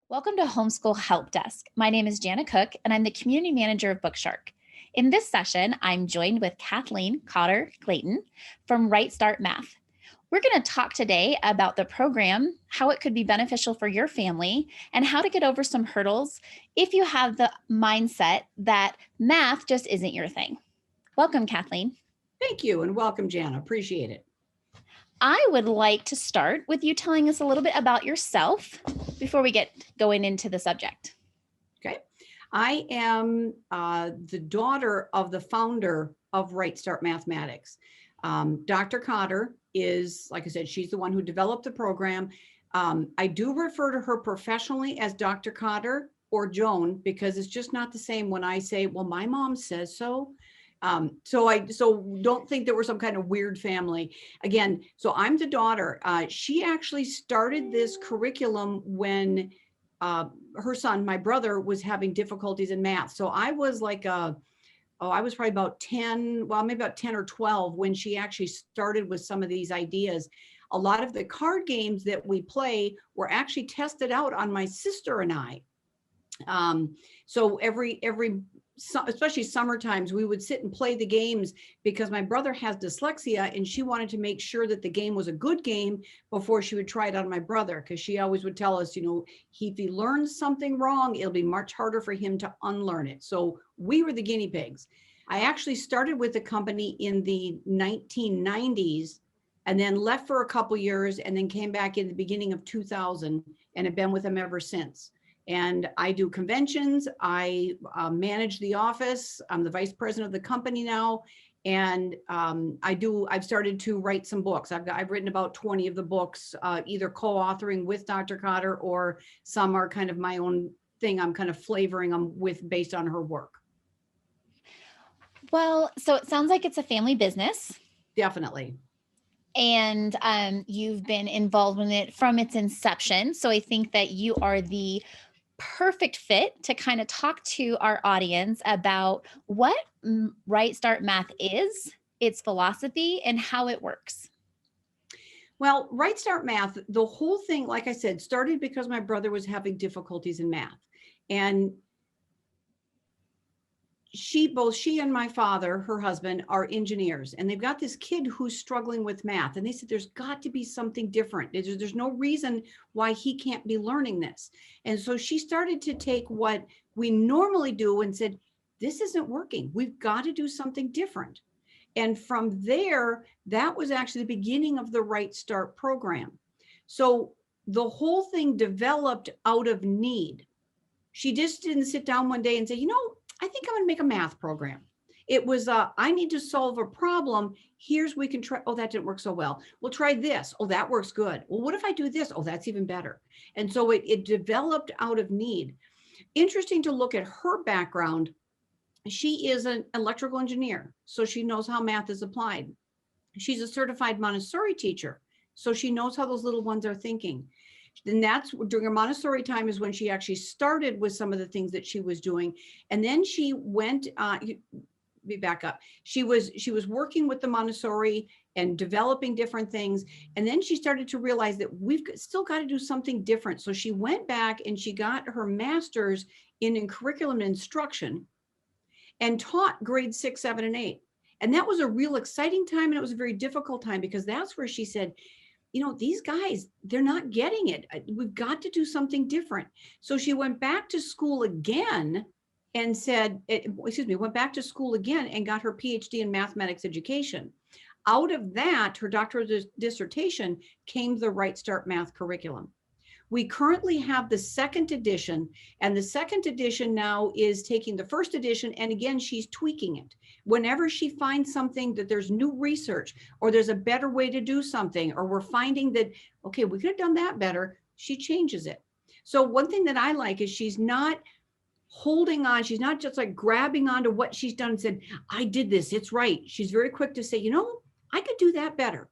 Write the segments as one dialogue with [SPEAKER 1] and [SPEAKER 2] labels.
[SPEAKER 1] Welcome to Homeschool Help Desk. My name is Jana Cook, and I'm the Community Manager of Bookshark. In this session, I'm joined with Kathleen Cotter Clayton from RightStart Math. We're going to talk today about the program, how it could be beneficial for your family, and how to get over some hurdles if you have the mindset that math just isn't your thing. Welcome, Kathleen.
[SPEAKER 2] Thank you, and welcome, Jana. Appreciate it.
[SPEAKER 1] I would like to start with you telling us a little bit about yourself before we get going into the subject.
[SPEAKER 2] Okay. I am the daughter of the founder of RightStart Mathematics. Dr. Cotter is, like I said, she's the one who developed the program. I do refer to her professionally as Dr. Cotter or Joan because it's just not the same when I say, well, my mom says so. So don't think that we're some kind of weird family. Again, so I'm the daughter. She actually started this curriculum when her son, my brother, was having difficulties in math. So I was like, I was probably about 10, well, maybe about 10 or 12 when she actually started with some of these ideas. A lot of the card games that we play were actually tested out on my sister and I. So especially summer times, we would sit and play the games because my brother has dyslexia and she wanted to make sure that the game was a good game before she would try it on my brother, because she always would tell us, if he learns something wrong, it'll be much harder for him to unlearn it. So we were the guinea pigs. I actually started with the company in the 1990s and then left for a couple years and then came back in the beginning of 2000 and have been with them ever since. And I do conventions. I manage the office. I'm the vice president of the company now. And I've started to write some books. I've written about 20 of the books, either co-authoring with Dr. Cotter or some are kind of my own thing. I'm kind of flavoring them based on her work.
[SPEAKER 1] Well, so it sounds like it's a family business.
[SPEAKER 2] Definitely.
[SPEAKER 1] And you've been involved in it from its inception. So I think that you are the perfect fit to kind of talk to our audience about what RightStart Math is, its philosophy, and how it works.
[SPEAKER 2] Well, RightStart Math, the whole thing, like I said, started because my brother was having difficulties in math. And both she and my father, her husband, are engineers, and they've got this kid who's struggling with math. And they said, there's got to be something different. There's no reason why he can't be learning this. And so she started to take what we normally do and said, this isn't working. We've got to do something different. And from there, that was actually the beginning of the RightStart program. So the whole thing developed out of need. She just didn't sit down one day and say, I think I'm going to make a math program. It was, I need to solve a problem. We can try. Oh, that didn't work so well. We'll try this. Oh, that works good. Well, what if I do this? Oh, that's even better. And so it developed out of need. Interesting to look at her background. She is an electrical engineer, so she knows how math is applied. She's a certified Montessori teacher, so she knows how those little ones are thinking. Then that's during her Montessori time is when she actually started with some of the things that she was doing. And then she went, back up. She was working with the Montessori and developing different things. And then she started to realize that we've still got to do something different. So she went back and she got her master's in curriculum instruction and taught grades 6, 7, and 8. And that was a real exciting time. And it was a very difficult time because that's where she said, these guys, they're not getting it. We've got to do something different. So she went back to school again and went back to school again and got her PhD in mathematics education. Out of that, her doctoral dissertation came the RightStart Math curriculum. We currently have the second edition, and the second edition now is taking the first edition, and again, she's tweaking it. Whenever she finds something that there's new research, or there's a better way to do something, or we're finding that, okay, we could have done that better, she changes it. So one thing that I like is she's not holding on. She's not just like grabbing onto what she's done and said, I did this, it's right. She's very quick to say, I could do that better.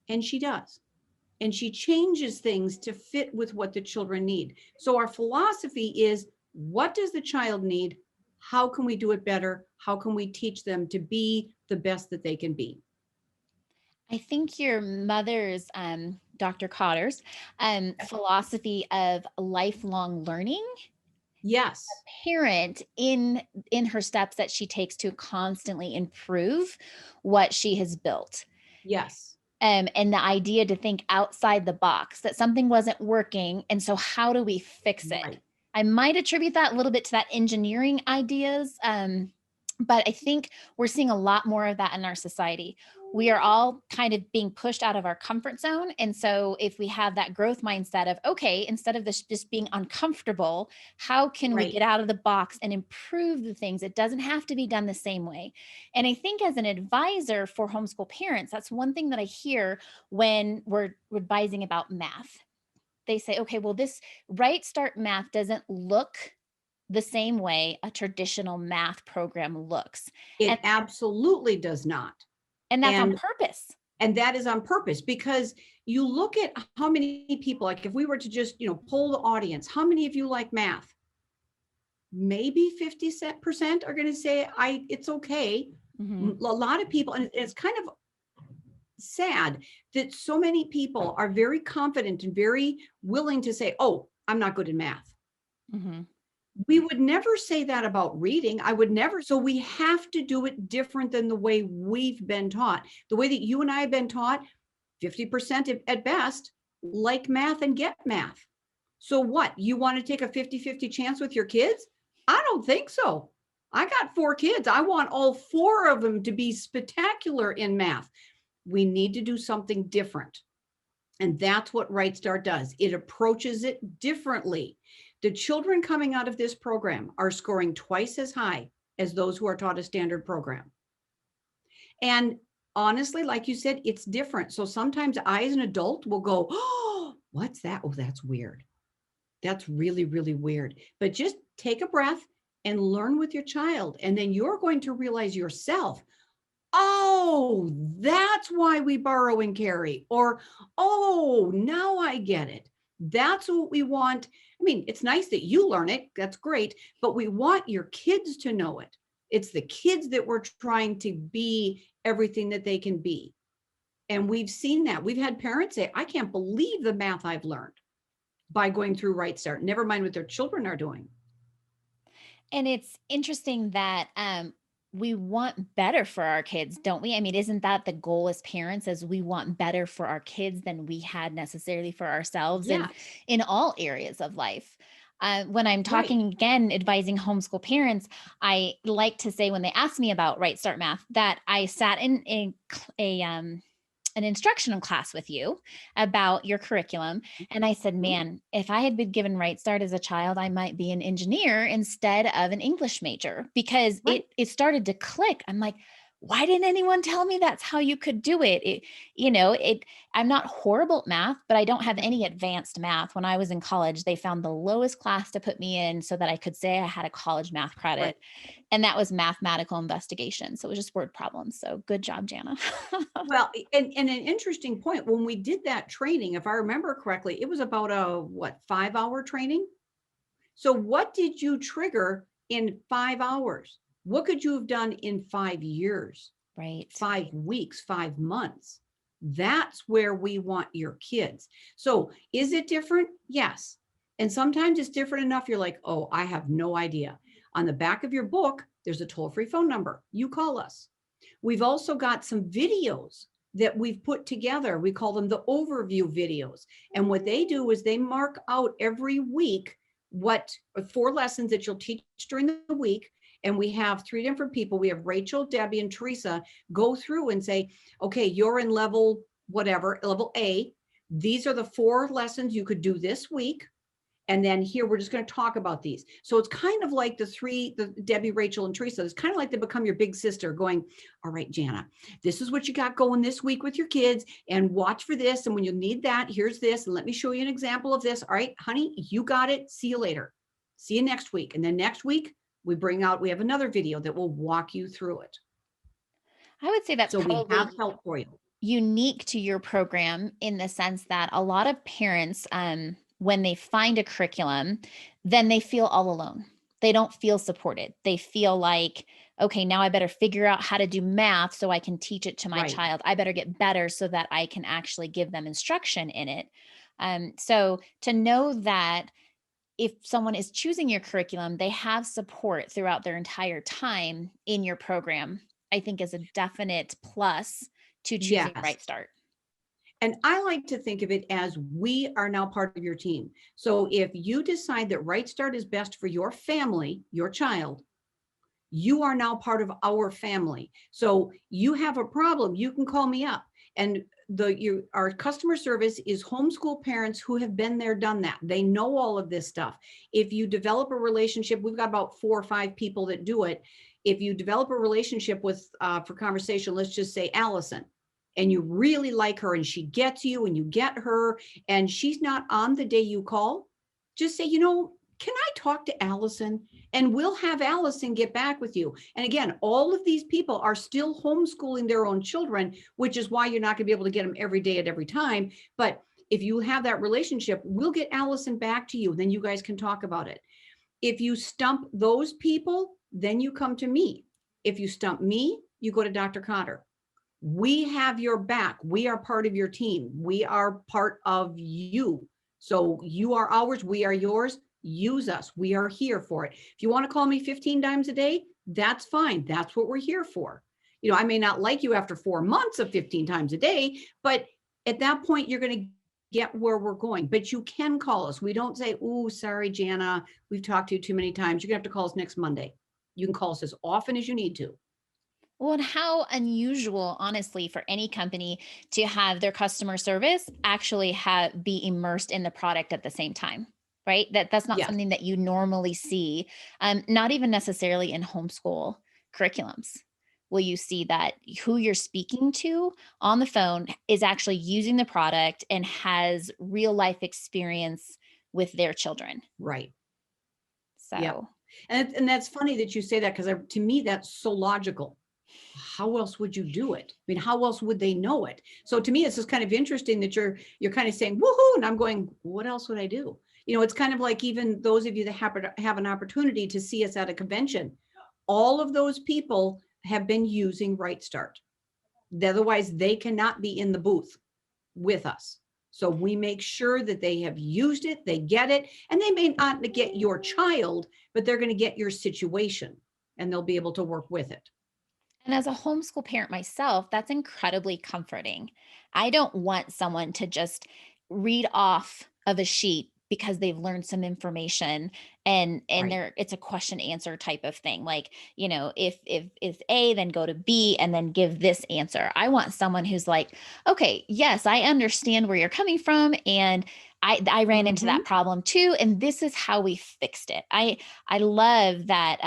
[SPEAKER 2] And she does. And she changes things to fit with what the children need. So our philosophy is, what does the child need? How can we do it better? How can we teach them to be the best that they can be?
[SPEAKER 1] I think your mother's, Dr. Cotter's, philosophy of lifelong learning,
[SPEAKER 2] Yes.
[SPEAKER 1] parent in her steps that she takes to constantly improve what she has built.
[SPEAKER 2] Yes.
[SPEAKER 1] And the idea to think outside the box, that something wasn't working. And so how do we fix it?
[SPEAKER 2] Right.
[SPEAKER 1] I might attribute that a little bit to that engineering ideas. But I think we're seeing a lot more of that in our society. We are all kind of being pushed out of our comfort zone. And so if we have that growth mindset of, okay, instead of this just being uncomfortable, how can we
[SPEAKER 2] Right.
[SPEAKER 1] get out of the box and improve the things? It doesn't have to be done the same way. And I think as an advisor for homeschool parents, that's one thing that I hear when we're advising about math. They say, okay, well, this RightStart math doesn't look the same way a traditional math program looks.
[SPEAKER 2] It
[SPEAKER 1] And
[SPEAKER 2] absolutely does not.
[SPEAKER 1] and that's on
[SPEAKER 2] And
[SPEAKER 1] purpose.
[SPEAKER 2] that is on purpose, because you look at how many people, like if we were to just, poll the audience, how many of you like math? Maybe 50% are going to say it's okay.
[SPEAKER 1] Mhm.
[SPEAKER 2] A lot of people, and it's kind of sad that so many people are very confident and very willing to say, oh, I'm not good in math.
[SPEAKER 1] Mhm.
[SPEAKER 2] We would never say that about reading. I would never. So we have to do it different than the way we've been taught. The way that you and I have been taught, 50% at best like math and get math. So what? You want to take a 50-50 chance with your kids? I don't think so. I got 4 kids. I want all 4 of them to be spectacular in math. We need to do something different. And that's what RightStart does. It approaches it differently. The children coming out of this program are scoring twice as high as those who are taught a standard program. And honestly, like you said, it's different. So sometimes I, as an adult, will go, oh, what's that? Oh, that's weird. That's really, really weird. But just take a breath and learn with your child. And then you're going to realize yourself, oh, that's why we borrow and carry. Or, oh, now I get it. That's what we want. I mean, it's nice that you learn it. That's great. But we want your kids to know it. It's the kids that we're trying to be everything that they can be. And we've seen that. We've had parents say, I can't believe the math I've learned by going through RightStart, never mind what their children are doing.
[SPEAKER 1] And it's interesting that we want better for our kids, don't we? I mean, isn't that the goal as parents, as we want better for our kids than we had necessarily for ourselves, and
[SPEAKER 2] Yes,
[SPEAKER 1] in all areas of life? When I'm
[SPEAKER 2] right.
[SPEAKER 1] talking again, advising homeschool parents, I like to say when they ask me about Right Start Math that I sat in a an instructional class with you about your curriculum. And I said,
[SPEAKER 2] Mhm.
[SPEAKER 1] man, if I had been given Right Start as a child, I might be an engineer instead of an English major, because
[SPEAKER 2] Right.
[SPEAKER 1] it started to click. I'm like, why didn't anyone tell me that's how you could do it? I'm not horrible at math, but I don't have any advanced math. When I was in college, they found the lowest class to put me in so that I could say I had a college math
[SPEAKER 2] Right.
[SPEAKER 1] credit. And that was mathematical investigation. So it was just word problems. So good job, Jana.
[SPEAKER 2] Well, and an interesting point, when we did that training, if I remember correctly, it was about a 5-hour training. So what did you trigger in 5 hours? What could you have done in 5 years,
[SPEAKER 1] Right.
[SPEAKER 2] 5 weeks, 5 months? That's where we want your kids. So is it different? Yes. And sometimes it's different enough you're like, oh, I have no idea. On the back of your book, there's a toll-free phone number. You call us. We've also got some videos that we've put together. We call them the overview videos. And what they do is they mark out every week what 4 lessons that you'll teach during the week. And we have 3 different people. We have Rachel, Debbie, and Teresa go through and say, okay, you're in level whatever, level A. These are the 4 lessons you could do this week. And then here, we're just going to talk about these. So it's kind of like the Debbie, Rachel, and Teresa. It's kind of like they become your big sister going, all right, Jana, this is what you got going this week with your kids, and watch for this. And when you need that, here's this. And let me show you an example of this. All right, honey, you got it. See you later. See you next week. And then next week, we have another video that will walk you through it.
[SPEAKER 1] I would say that's
[SPEAKER 2] So we have
[SPEAKER 1] probably
[SPEAKER 2] help for you.
[SPEAKER 1] unique to your program in the sense that a lot of parents, when they find a curriculum, then they feel all alone. They don't feel supported. They feel like okay, now I better figure out how to do math so I can teach it to my
[SPEAKER 2] Right.
[SPEAKER 1] child. I better get better so that I can actually give them instruction in it. So to know that if someone is choosing your curriculum, they have support throughout their entire time in your program, I think is a definite plus to choosing
[SPEAKER 2] Yes.
[SPEAKER 1] RightStart.
[SPEAKER 2] And I like to think of it as we are now part of your team. So if you decide that RightStart is best for your family, your child, you are now part of our family. So you have a problem, you can call me up. And our customer service is homeschool parents who have been there, done that. They know all of this stuff. If you develop a relationship, we've got about 4 or 5 people that do it. If you develop a relationship with, for conversation, let's just say Allison, and you really like her and she gets you and you get her and she's not on the day you call, just say, can I talk to Allison? And we'll have Allison get back with you. And again, all of these people are still homeschooling their own children, which is why you're not going to be able to get them every day at every time. But if you have that relationship, we'll get Allison back to you. Then you guys can talk about it. If you stump those people, then you come to me. If you stump me, you go to Dr. Cotter. We have your back. We are part of your team. We are part of you. So you are ours. We are yours. Use us. We are here for it. If you want to call me 15 times a day, that's fine. That's what we're here for. I may not like you after 4 months of 15 times a day, but at that point, you're going to get where we're going. But you can call us. We don't say, "Ooh, sorry, Jana, we've talked to you too many times. You're going to have to call us next Monday." You can call us as often as you need to.
[SPEAKER 1] Well, and how unusual, honestly, for any company to have their customer service actually be immersed in the product at the same time, right? That's not
[SPEAKER 2] Yes.
[SPEAKER 1] something that you normally see, not even necessarily in homeschool curriculums. Will you see that who you're speaking to on the phone is actually using the product and has real life experience with their children?
[SPEAKER 2] Right. Yep.
[SPEAKER 1] So,
[SPEAKER 2] And that's funny that you say that, because to me, that's so logical. How else would you do it? I mean, how else would they know it? So to me, it's just kind of interesting that you're kind of saying, woohoo, and I'm going, what else would I do? It's kind of like, even those of you that have an opportunity to see us at a convention, all of those people have been using RightStart. Otherwise, they cannot be in the booth with us. So we make sure that they have used it, they get it, and they may not get your child, but they're going to get your situation and they'll be able to work with it.
[SPEAKER 1] and as a homeschool parent myself, that's incredibly comforting. I don't want someone to just read off of a sheet because they've learned some information and
[SPEAKER 2] Right.
[SPEAKER 1] it's a question answer type of thing. Like, if it's A, then go to B and then give this answer. I want someone who's like, okay, yes, I understand where you're coming from, and I ran into that problem too, and this is how we fixed it. I love that,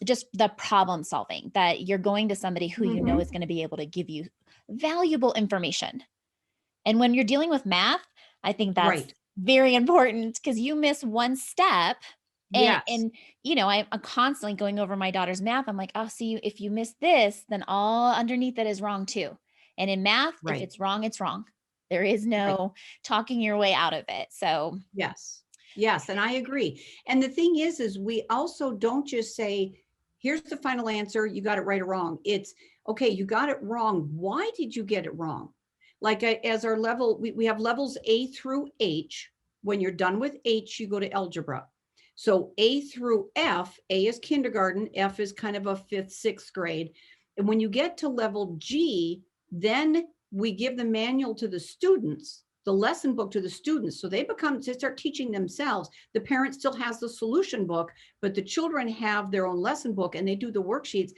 [SPEAKER 1] just the problem solving, that you're going to somebody who you know is going to be able to give you valuable information. And when you're dealing with math, I think that's
[SPEAKER 2] Right.
[SPEAKER 1] very important, because you miss one step and
[SPEAKER 2] Yes.
[SPEAKER 1] I'm constantly going over my daughter's math. I'm like, oh, see, if you miss this, then all underneath it is wrong too. And in math, if
[SPEAKER 2] Right.
[SPEAKER 1] it's wrong, it's wrong. There is
[SPEAKER 2] Right.
[SPEAKER 1] no talking your way out of it. So,
[SPEAKER 2] Yes. Yes. And I agree. And the thing is we also don't just say, here's the final answer. You got it right or wrong. It's, okay, you got it wrong. Why did you get it wrong? Like, as our level, we have levels A through H. When you're done with H, you go to algebra. So A through F, A is kindergarten, F is kind of a 5th, 6th grade. And when you get to level G, then we give the manual to the students, the lesson book to the students. So they start teaching themselves. The parent still has the solution book, but the children have their own lesson book and they do the worksheets.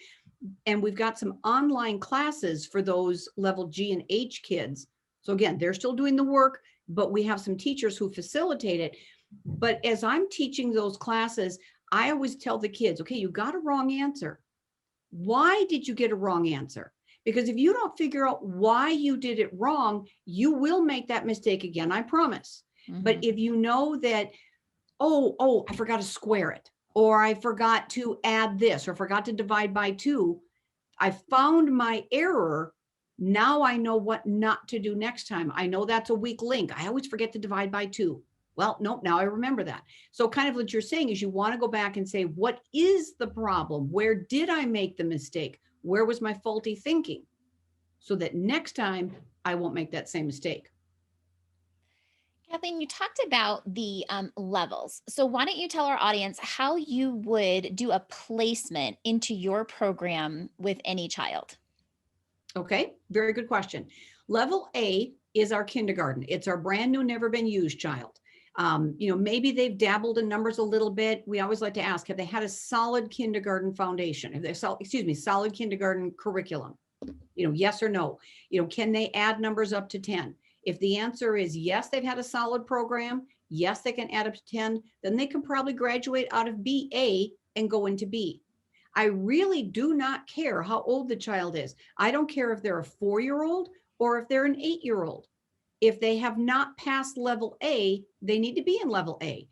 [SPEAKER 2] And we've got some online classes for those level G and H kids. So again, they're still doing the work, but we have some teachers who facilitate it. But as I'm teaching those classes, I always tell the kids, okay, you got a wrong answer. Why did you get a wrong answer? Because if you don't figure out why you did it wrong, you will make that mistake again, I promise. But if you know that, oh, I forgot to square it, or I forgot to add this, or forgot to divide by 2, I found my error. Now I know what not to do next time. I know that's a weak link. I always forget to divide by 2. Well, nope, now I remember that. So kind of what you're saying is you want to go back and say, what is the problem? Where did I make the mistake? Where was my faulty thinking? So that next time I won't make that same mistake.
[SPEAKER 1] Kathleen, you talked about the levels. So why don't you tell our audience how you would do a placement into your program with any child?
[SPEAKER 2] Okay, very good question. Level A is our kindergarten. It's our brand new, never been used child. Maybe they've dabbled in numbers a little bit. We always like to ask, have they had a solid kindergarten foundation? Have they, solid kindergarten curriculum? Yes or no? Can they add numbers up to 10? If the answer is yes, they've had a solid program, yes, they can add up to 10, then they can probably graduate out of BA and go into B. I really do not care how old the child is. I don't care if they're a 4-year-old or if they're an 8-year-old. If they have not passed level A, they need to be in level A.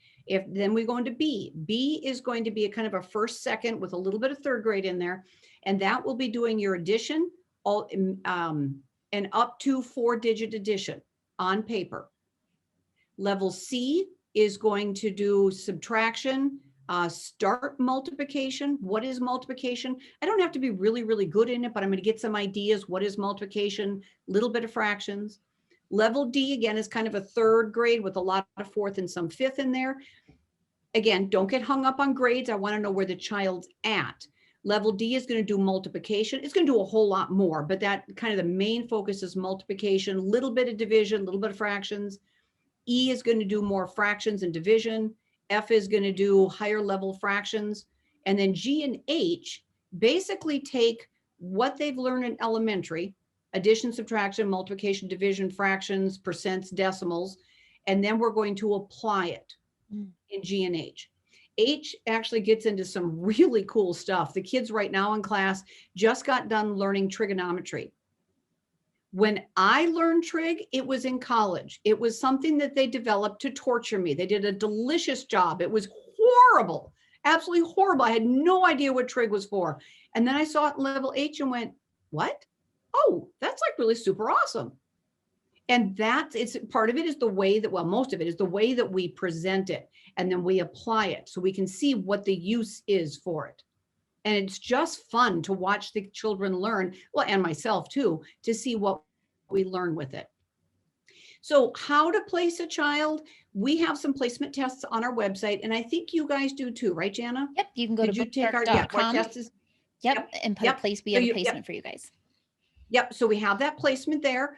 [SPEAKER 2] Then we go into B. B is going to be a kind of a first, second with a little bit of third grade in there. And that will be doing your addition, and up to 4-digit addition on paper. Level C is going to do subtraction, start multiplication. What is multiplication? I don't have to be really, really good in it, but I'm going to get some ideas. What is multiplication? Little bit of fractions. Level D, again, is kind of a third grade with a lot of fourth and some fifth in there. Again, don't get hung up on grades. I want to know where the child's at. Level D is going to do multiplication. It's going to do a whole lot more, but that kind of the main focus is multiplication, a little bit of division, a little bit of fractions. E is going to do more fractions and division. F is going to do higher level fractions. And then G and H basically take what they've learned in elementary, addition, subtraction, multiplication, division, fractions, percents, decimals, and then we're going to apply it in G and H. H actually gets into some really cool stuff. The kids right now in class just got done learning trigonometry. When I learned trig, it was in college. It was something that they developed to torture me. They did a delicious job. It was horrible, absolutely horrible. I had no idea what trig was for. And then I saw it in level H and went, what? Oh, that's like really super awesome. And it's part of it is the way that, well, most of it is the way that we present it and then we apply it so we can see what the use is for it. And it's just fun to watch the children learn, well, and myself too, to see what we learn with it. So how to place a child, we have some placement tests on our website, and I think you guys do too, right, Jana?
[SPEAKER 1] Yep, you can go to bookshark.com.
[SPEAKER 2] Yep,
[SPEAKER 1] and put a place. We have a placement for you guys.
[SPEAKER 2] Yep. So we have that placement there.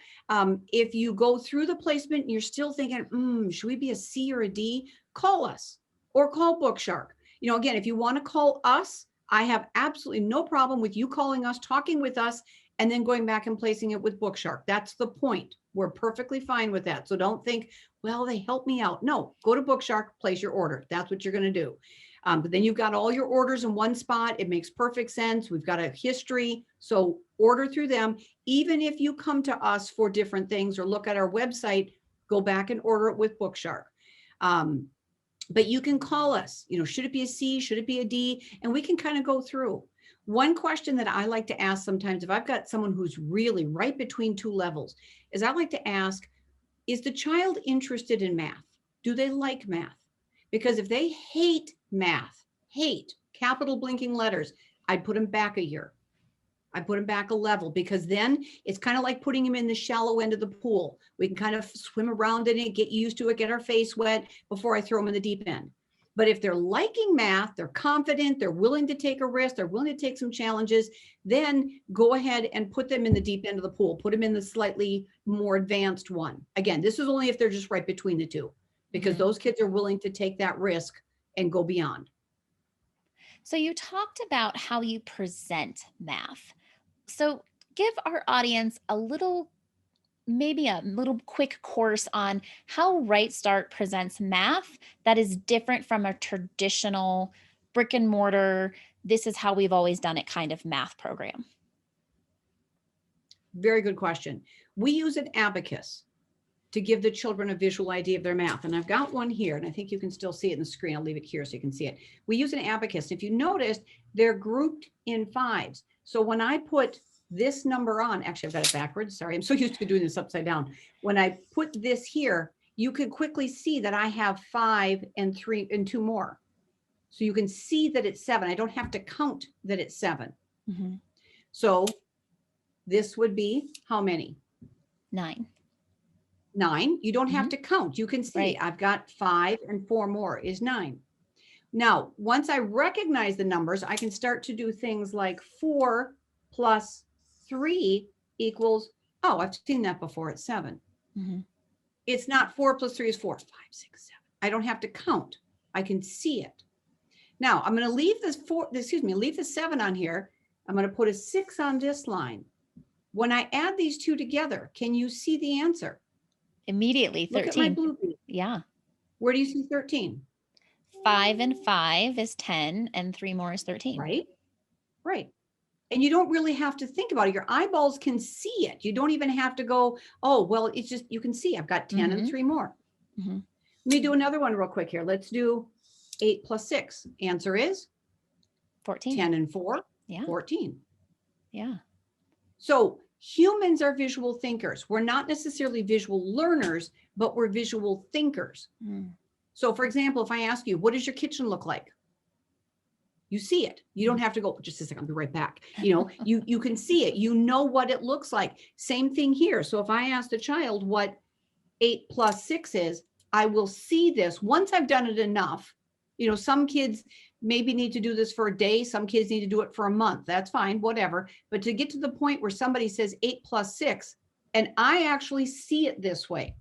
[SPEAKER 2] If you go through the placement and you're still thinking, should we be a C or a D? Call us or call Bookshark. Again, if you want to call us, I have absolutely no problem with you calling us, talking with us, and then going back and placing it with Bookshark. That's the point. We're perfectly fine with that. So don't think, well, they help me out. No, go to Bookshark, place your order. That's what you're going to do. But then you've got all your orders in one spot. It makes perfect sense. We've got a history. So order through them. Even if you come to us for different things or look at our website, go back and order it with Bookshark. But you can call us, should it be a C? Should it be a D? And we can kind of go through. One question that I like to ask sometimes, if I've got someone who's really right between two levels, is I like to ask, is the child interested in math? Do they like math? Because if they hate math, capital blinking letters, I'd put them back a year. I put them back a level, because then it's kind of like putting them in the shallow end of the pool. We can kind of swim around in it, get used to it, get our face wet before I throw them in the deep end. But if they're liking math, they're confident, they're willing to take a risk, they're willing to take some challenges, then go ahead and put them in the deep end of the pool, put them in the slightly more advanced one. Again, this is only if they're just right between the two, because those kids are willing to take that risk and go beyond.
[SPEAKER 1] So you talked about how you present math. So give our audience maybe a little quick course on how RightStart presents math that is different from a traditional brick and mortar, this is how we've always done it kind of math program.
[SPEAKER 2] Very good question. We use an abacus to give the children a visual idea of their math. And I've got one here, and I think you can still see it in the screen. I'll leave it here so you can see it. We use an abacus. If you noticed, they're grouped in fives. So when I put this number on, actually I've got it backwards, sorry, I'm so used to doing this upside down. When I put this here, you could quickly see that I have 5 and 3 and 2 more. So you can see that it's 7. I don't have to count that it's 7.
[SPEAKER 1] Mm-hmm.
[SPEAKER 2] So this would be how many?
[SPEAKER 1] 9.
[SPEAKER 2] 9. You don't have to count. You can see
[SPEAKER 1] Right.
[SPEAKER 2] I've got 5 and 4 more is 9. Now, once I recognize the numbers, I can start to do things like 4 plus 3 equals, oh, I've seen that before, it's 7.
[SPEAKER 1] Mm-hmm.
[SPEAKER 2] It's not 4 plus 3 is 4, 5, 6, 7. I don't have to count. I can see it. Now, I'm going to leave leave the 7 on here. I'm going to put a 6 on this line. When I add these two together, can you see the answer?
[SPEAKER 1] Immediately, 13.
[SPEAKER 2] Look at my blue piece.
[SPEAKER 1] Yeah.
[SPEAKER 2] Where do you see 13?
[SPEAKER 1] 5 and 5 is 10, and 3 more is 13.
[SPEAKER 2] Right? Right. And you don't really have to think about it. Your eyeballs can see it. You don't even have to go, oh, well, it's just, you can see I've got 10 and 3 more.
[SPEAKER 1] Mm-hmm.
[SPEAKER 2] Let me do another one real quick here. Let's do 8 plus 6. Answer is
[SPEAKER 1] 14.
[SPEAKER 2] 10 and 4,
[SPEAKER 1] Yeah.
[SPEAKER 2] 14.
[SPEAKER 1] Yeah.
[SPEAKER 2] So humans are visual thinkers. We're not necessarily visual learners, but we're visual thinkers.
[SPEAKER 1] Mm.
[SPEAKER 2] So for example, if I ask you, what does your kitchen look like? You see it. You don't have to go, just a second, I'll be right back. You know, you can see it. You know what it looks like. Same thing here. So if I asked a child what 8 plus 6 is, I will see this once I've done it enough. You know, some kids maybe need to do this for a day. Some kids need to do it for a month. That's fine, whatever. But to get to the point where somebody says 8 plus 6, and I actually see it this way.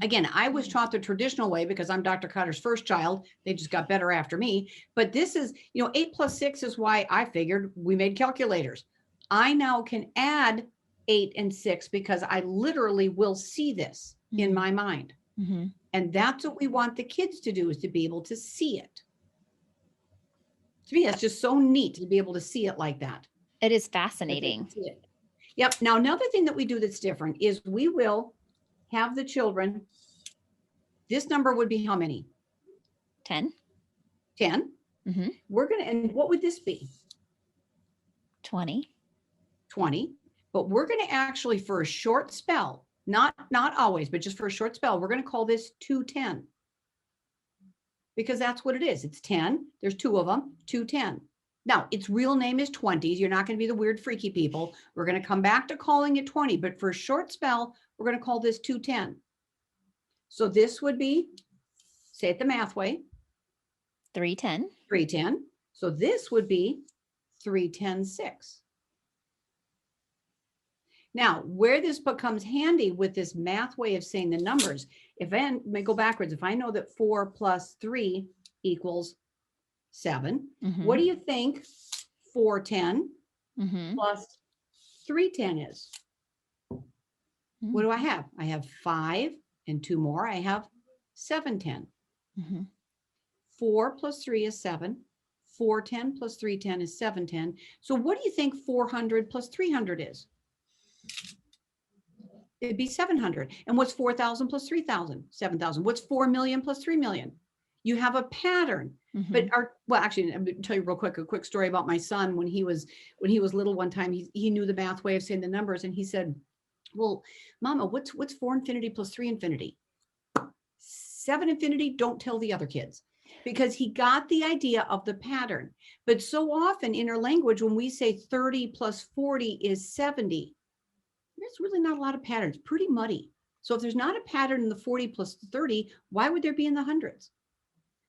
[SPEAKER 2] Again, I was taught the traditional way because I'm Dr. Cotter's first child. They just got better after me. But this is, you know, 8 plus 6 is why I figured we made calculators. I now can add 8 and 6 because I literally will see this in my mind.
[SPEAKER 1] Mm-hmm.
[SPEAKER 2] And that's what we want the kids to do, is to be able to see it. To me, that's just so neat to be able to see it like that.
[SPEAKER 1] It is fascinating.
[SPEAKER 2] Yep. Now, another thing that we do that's different is we will have the children, this number would be how many?
[SPEAKER 1] 10.
[SPEAKER 2] 10.
[SPEAKER 1] Mm-hmm.
[SPEAKER 2] We're going to, and what would this be?
[SPEAKER 1] 20.
[SPEAKER 2] 20. But we're going to actually, for a short spell, not always, but just for a short spell, we're going to call this 210. Because that's what it is. It's 10. There's 2 of them, 210. Now, its real name is 20s. You're not going to be the weird, freaky people. We're going to come back to calling it 20, but for a short spell, we're going to call this 210. So this would be, say it the math way,
[SPEAKER 1] 310.
[SPEAKER 2] 310. So this would be 310.6. Now, where this becomes handy with this math way of saying the numbers, if I may go backwards, if I know that 4 plus 3 equals 7, what do you think 410 plus 310 is? What do I have? I have 5 and 2 more. I have 710. 4 plus 3 is 7. 410 plus 310 is 710. So what do you think 400 plus 300 is? It'd be 700. And what's 4,000 plus 3,000? 7,000. What's 4 million plus 3 million? You have a pattern. But well, actually, I'm going to tell you real quick, a quick story about my son. When he was little one time, he knew the math way of saying the numbers. And he said, well, Mama, what's 4 infinity plus 3 infinity? 7 infinity, don't tell the other kids. Because he got the idea of the pattern. But so often in our language, when we say 30 plus 40 is 70, there's really not a lot of patterns, pretty muddy. So if there's not a pattern in the 40 plus 30, why would there be in the hundreds?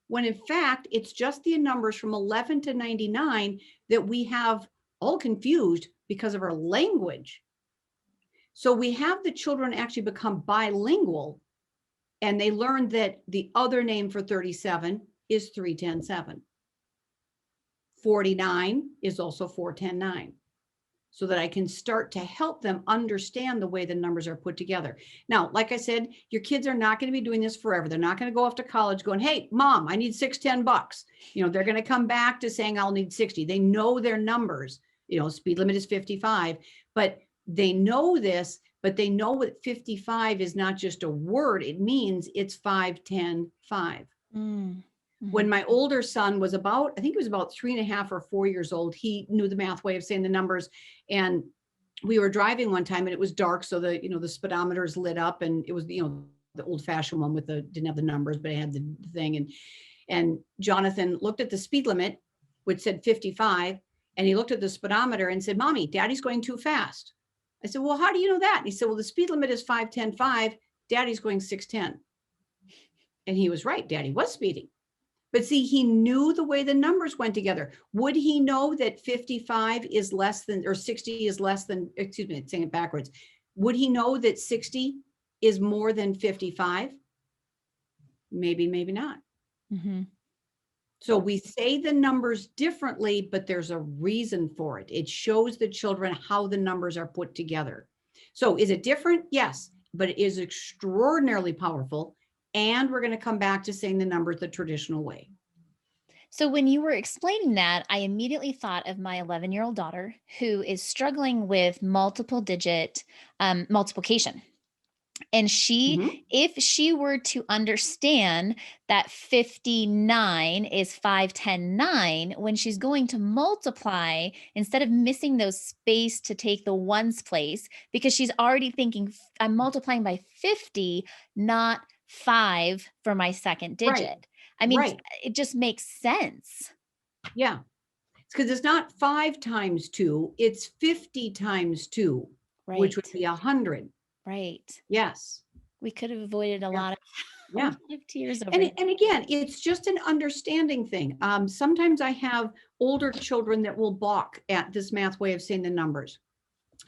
[SPEAKER 2] When in fact, it's just the numbers from 11 to 99 that we have all confused because of our language. So we have the children actually become bilingual, and they learn that the other name for 37 is 310.7. 49 is also 410.9. So that I can start to help them understand the way the numbers are put together. Now, like I said, your kids are not going to be doing this forever. They're not going to go off to college going, hey, Mom, I need $610. You know, they're going to come back to saying I'll need 60. They know their numbers. You know, speed limit is 55, but they know this, but they know that 55 is not just a word. It means it's 5, 10, 5. When my older son was about, I think he was about 3.5 or 4 years old, he knew the math way of saying the numbers. And we were driving one time and it was dark. So the speedometers lit up and it was, old fashioned one with didn't have the numbers, but I had the thing. And Jonathan looked at the speed limit, which said 55. And he looked at the speedometer and said, Mommy, Daddy's going too fast. I said, well, how do you know that? And he said, well, the speed limit is 5:10.5. Daddy's going 6:10. And he was right. Daddy was speeding. But see, he knew the way the numbers went together. Would he know that 55 is less than, or 60 is less than, excuse me, I'm saying it backwards. Would he know that 60 is more than 55? Maybe, maybe not.
[SPEAKER 1] Mm-hmm.
[SPEAKER 2] So we say the numbers differently, but there's a reason for it. It shows the children how the numbers are put together. So is it different? Yes, but it is extraordinarily powerful. And we're going to come back to saying the numbers the traditional way.
[SPEAKER 1] So when you were explaining that, I immediately thought of my 11-year-old daughter who is struggling with multiple digit multiplication. And if she were to understand that 59 is 510.9, when she's going to multiply, instead of missing those space to take the ones place, because she's already thinking I'm multiplying by 50, not 5 for my second digit.
[SPEAKER 2] Right.
[SPEAKER 1] I mean,
[SPEAKER 2] right.
[SPEAKER 1] It just makes sense.
[SPEAKER 2] Yeah. It's because it's not 5 times 2, it's 50 times 2, which would be 100.
[SPEAKER 1] Right.
[SPEAKER 2] Yes.
[SPEAKER 1] We could have avoided a lot of tears over
[SPEAKER 2] and again, it's just an understanding thing. Sometimes I have older children that will balk at this math way of saying the numbers.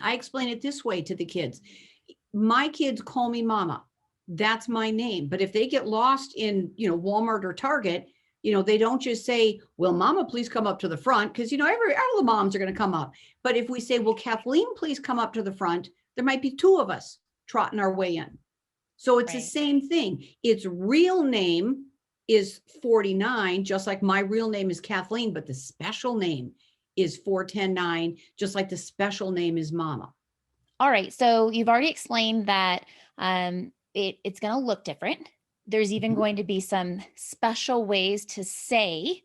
[SPEAKER 2] I explain it this way to the kids. My kids call me mama. That's my name. But if they get lost in, Walmart or Target, they don't just say, well, mama, please come up to the front. Because, all the moms are going to come up. But if we say, well, Kathleen, please come up to the front, there might be 2 of us trotting our way in. So it's the same thing. Its real name is 49, just like my real name is Kathleen, but the special name is 410.9, just like the special name is mama.
[SPEAKER 1] All right. So you've already explained that it's going to look different. There's even going to be some special ways to say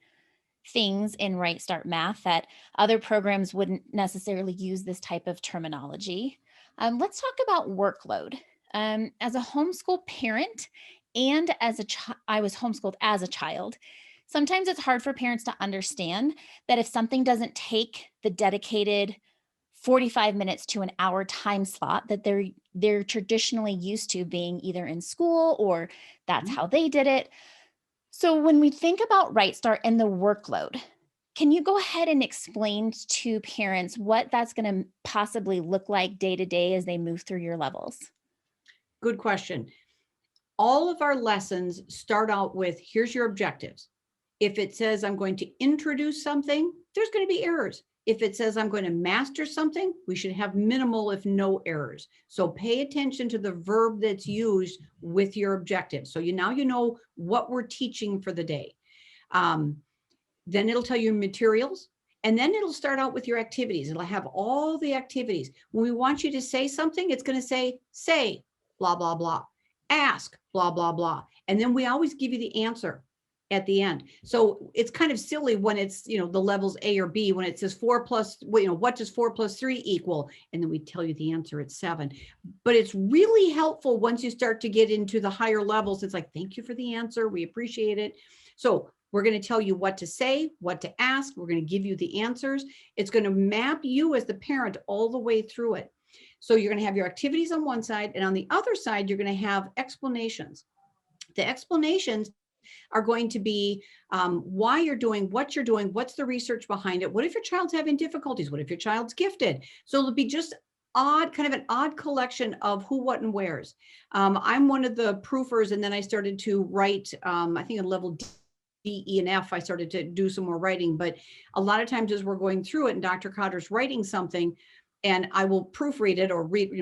[SPEAKER 1] things in RightStart Math that other programs wouldn't necessarily use this type of terminology. Let's talk about workload. As a homeschool parent and I was homeschooled as a child, sometimes it's hard for parents to understand that if something doesn't take the dedicated 45 minutes to an hour time slot that they're traditionally used to being either in school or that's how they did it. So when we think about RightStart and the workload, can you go ahead and explain to parents what that's going to possibly look like day to day as they move through your levels?
[SPEAKER 2] Good question. All of our lessons start out with, here's your objectives. If it says I'm going to introduce something, there's going to be errors. If it says I'm going to master something, we should have minimal, if no errors. So pay attention to the verb that's used with your objectives. So now you know what we're teaching for the day. Then it'll tell you materials. And then it'll start out with your activities. It'll have all the activities. When we want you to say something, it's going to say, blah, blah, blah. Ask, blah, blah, blah. And then we always give you the answer at the end. So it's kind of silly when it's, the levels A or B, when it says 4 plus, what does 4 plus 3 equal? And then we tell you the answer, it's 7. But it's really helpful once you start to get into the higher levels. It's like, thank you for the answer. We appreciate it. So we're going to tell you what to say, what to ask. We're going to give you the answers. It's going to map you as the parent all the way through it. So you're going to have your activities on one side, and on the other side, you're going to have explanations. The explanations are going to be why you're doing what you're doing, what's the research behind it, what if your child's having difficulties, what if your child's gifted. So it'll be just kind of an odd collection of who, what, and where's. I'm one of the proofers, and then I started to write, I think at level D, E, and F, I started to do some more writing. But a lot of times as we're going through it and Dr. Cotter's writing something, and I will proofread it or read,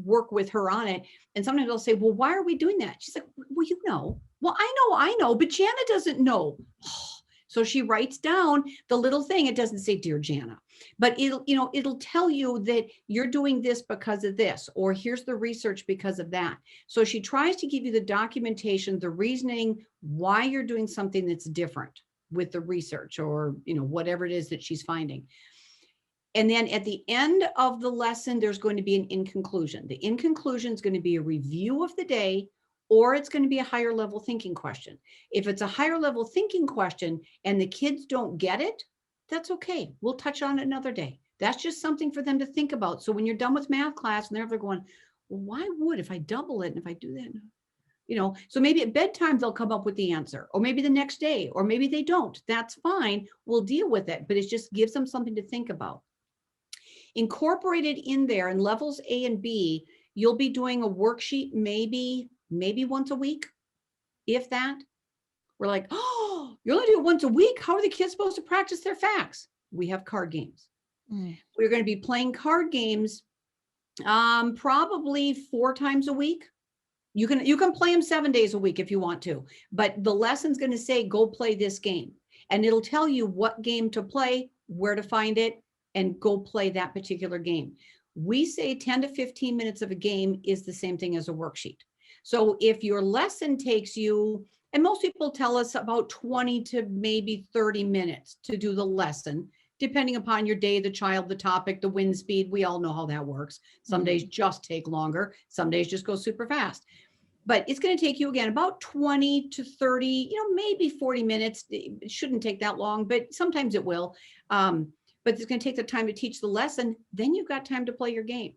[SPEAKER 2] work with her on it. And sometimes they'll say, well, why are we doing that? She's like, well, Well, I know, but Jana doesn't know. So she writes down the little thing. It doesn't say, dear Jana, but it'll tell you that you're doing this because of this, or here's the research because of that. So she tries to give you the documentation, the reasoning, why you're doing something that's different with the research or, whatever it is that she's finding. And then at the end of the lesson, there's going to be an in conclusion. The in conclusion is going to be a review of the day or it's going to be a higher level thinking question. If it's a higher level thinking question and the kids don't get it, that's okay. We'll touch on it another day. That's just something for them to think about. So when you're done with math class and they're going, well, why would, if I double it and if I do that, so maybe at bedtime they'll come up with the answer, or maybe the next day, or maybe they don't. That's fine. We'll deal with it, but it just gives them something to think about. Incorporated in there in levels A and B, you'll be doing a worksheet maybe once a week, if that. We're like, oh, you only do it once a week? How are the kids supposed to practice their facts? We have card games. We're going to be playing card games probably 4 times a week. You can play them 7 days a week if you want to, but the lesson's going to say, go play this game. And it'll tell you what game to play, where to find it, and go play that particular game. We say 10 to 15 minutes of a game is the same thing as a worksheet. So if your lesson takes you, and most people tell us about 20 to maybe 30 minutes to do the lesson, depending upon your day, the child, the topic, the wind speed, we all know how that works. Some days just take longer. Some days just go super fast. But it's going to take you, again, about 20 to 30, maybe 40 minutes. It shouldn't take that long, but sometimes it will. But it's going to take the time to teach the lesson. Then you've got time to play your game.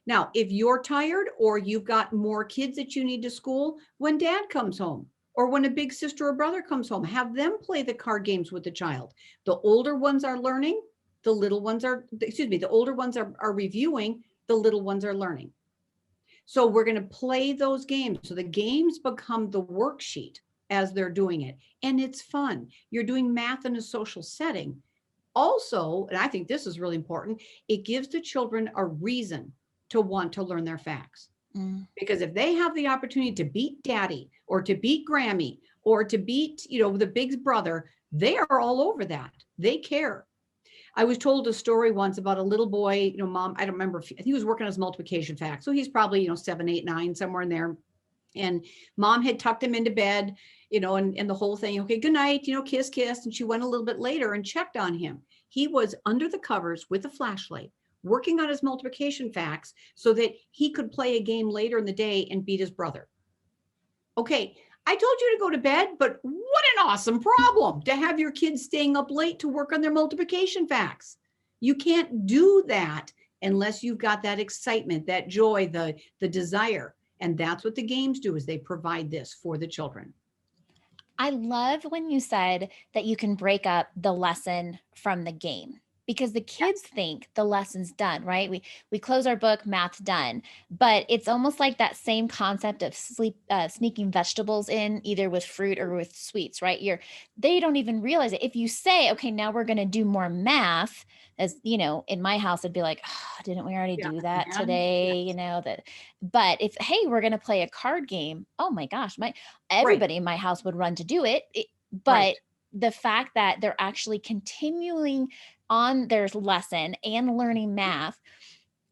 [SPEAKER 2] Now, if you're tired or you've got more kids that you need to school, when dad comes home or when a big sister or brother comes home, have them play the card games with the child. The older ones are learning. The little ones the older ones are reviewing. The little ones are learning. So we're going to play those games. So the games become the worksheet as they're doing it. And it's fun. You're doing math in a social setting. Also, and I think this is really important, it gives the children a reason to want to learn their facts. Because if they have the opportunity to beat daddy or to beat Grammy or to beat, the big brother, they are all over that. They care. I was told a story once about a little boy, mom, I don't remember, I think he was working on his multiplication facts. So he's probably, 7, 8, 9, somewhere in there. And mom had tucked him into bed, and the whole thing, okay, good night, kiss, kiss. And she went a little bit later and checked on him. He was under the covers with a flashlight, working on his multiplication facts so that he could play a game later in the day and beat his brother. Okay, I told you to go to bed, but what an awesome problem to have your kids staying up late to work on their multiplication facts. You can't do that unless you've got that excitement, that joy, the desire. And that's what the games do, is they provide this for the children.
[SPEAKER 1] I love when you said that you can break up the lesson from the game, because the kids think the lesson's done, right? We close our book, math's done, but it's almost like that same concept of sneaking vegetables in, either with fruit or with sweets, right? They don't even realize it. If you say, okay, now we're going to do more math, as in my house, I'd be like, oh, didn't we already do that today? But if, hey, we're going to play a card game, oh my gosh, everybody in my house would run to do it. But the fact that they're actually continuing on their lesson and learning math.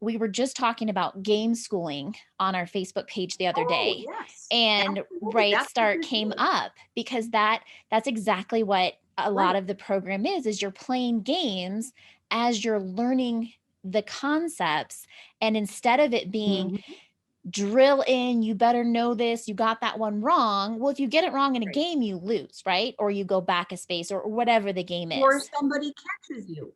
[SPEAKER 1] We were just talking about game schooling on our Facebook page the other day.
[SPEAKER 2] Yes.
[SPEAKER 1] And RightStart came up because that's exactly what a lot of the program is you're playing games as you're learning the concepts. And instead of it being drill in, you better know this, you got that one wrong. Well, if you get it wrong in a game, you lose, right? Or you go back a space or whatever the game is.
[SPEAKER 2] Or somebody catches you.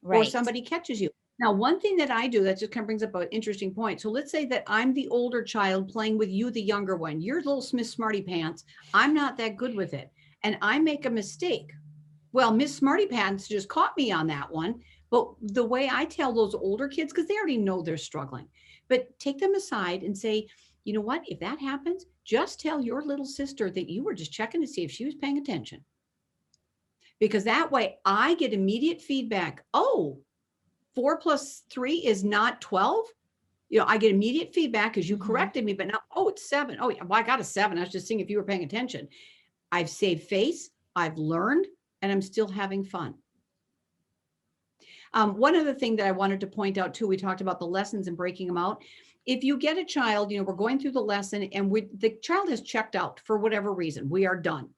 [SPEAKER 2] Or somebody catches you. Now, one thing that I do that just kind of brings up an interesting point. So let's say that I'm the older child playing with you, the younger one. You're little Miss Smarty Pants. I'm not that good with it. And I make a mistake. Well, Miss Smarty Pants just caught me on that one. But the way I tell those older kids, because they already know they're struggling, but take them aside and say, you know what, if that happens, just tell your little sister that you were just checking to see if she was paying attention. Because that way I get immediate feedback. Oh, 4 plus 3 is not 12. I get immediate feedback because you corrected me, but now, it's 7. Oh, well, I got a 7. I was just seeing if you were paying attention. I've saved face, I've learned, and I'm still having fun. One other thing that I wanted to point out too, we talked about the lessons and breaking them out. If you get a child, we're going through the lesson and the child has checked out for whatever reason, we are done.